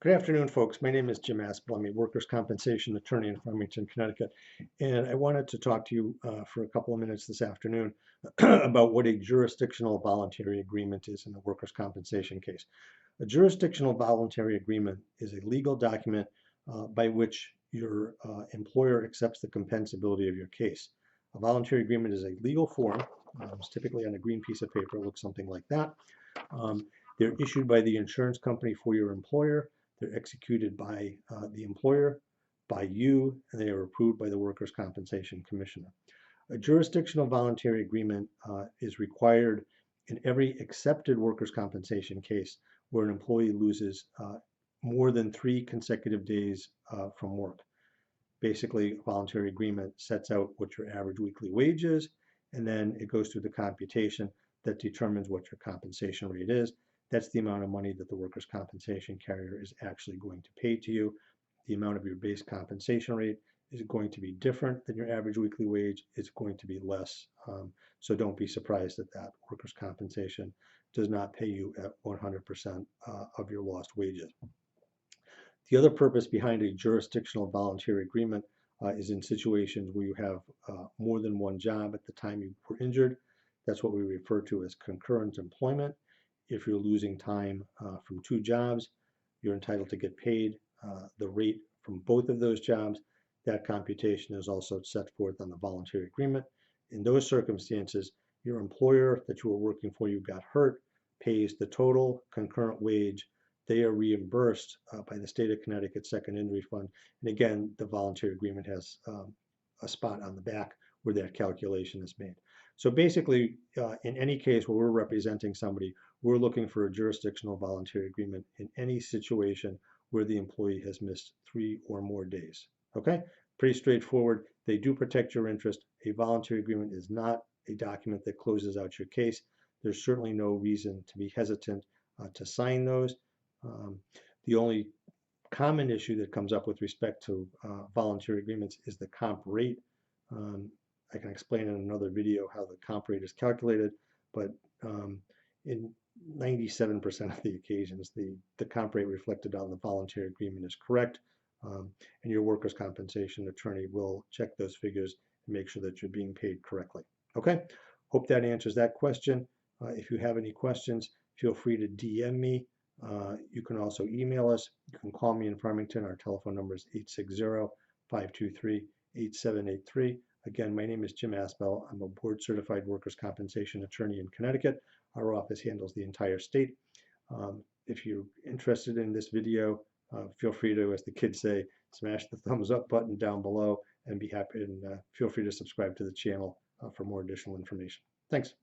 Good afternoon, folks. My name is Jim Aspel. I'm a workers' compensation attorney in Farmington, Connecticut, and I wanted to talk to you for a couple of minutes this afternoon about what a jurisdictional voluntary agreement is in a workers' compensation case. A jurisdictional voluntary agreement is a legal document by which your employer accepts the compensability of your case. A voluntary agreement is a legal form. It's typically on a green piece of paper. It looks something like that. They're issued by the insurance company for your employer. They're executed by the employer, by you, and they are approved by the Workers' Compensation Commissioner. A jurisdictional voluntary agreement is required in every accepted workers' compensation case where an employee loses more than 3 consecutive days from work. Basically, a voluntary agreement sets out what your average weekly wage is, and then it goes through the computation that determines what your compensation rate is. That's the amount of money that the workers' compensation carrier is actually going to pay to you. The amount of your base compensation rate is going to be different than your average weekly wage. It's going to be less. So don't be surprised that workers' compensation does not pay you at 100% of your lost wages. The other purpose behind a jurisdictional voluntary agreement is in situations where you have more than one job at the time you were injured. That's what we refer to as concurrent employment. If you're losing time from 2 jobs, you're entitled to get paid the rate from both of those jobs. That computation is also set forth on the voluntary agreement. In those circumstances, your employer that you were working for, you got hurt, pays the total concurrent wage. They are reimbursed by the state of Connecticut Second Injury Fund. And again, the voluntary agreement has a spot on the back where that calculation is made. So basically, in any case where we're representing somebody, we're looking for a jurisdictional voluntary agreement in any situation where the employee has missed 3 or more days. Okay? Pretty straightforward. They do protect your interest. A voluntary agreement is not a document that closes out your case. There's certainly no reason to be hesitant to sign those. The only common issue that comes up with respect to voluntary agreements is the comp rate. I can explain in another video how the comp rate is calculated, but in 97% of the occasions, the comp rate reflected on the voluntary agreement is correct, and your workers' compensation attorney will check those figures and make sure that you're being paid correctly. Okay, hope that answers that question. If you have any questions, feel free to DM me. You can also email us. You can call me in Farmington. Our telephone number is 860-523-8783. Again, my name is Jim Aspel. I'm a board-certified workers' compensation attorney in Connecticut. Our office handles the entire state. If you're interested in this video, feel free to, as the kids say, smash the thumbs up button down below and be happy, and feel free to subscribe to the channel for more additional information. Thanks.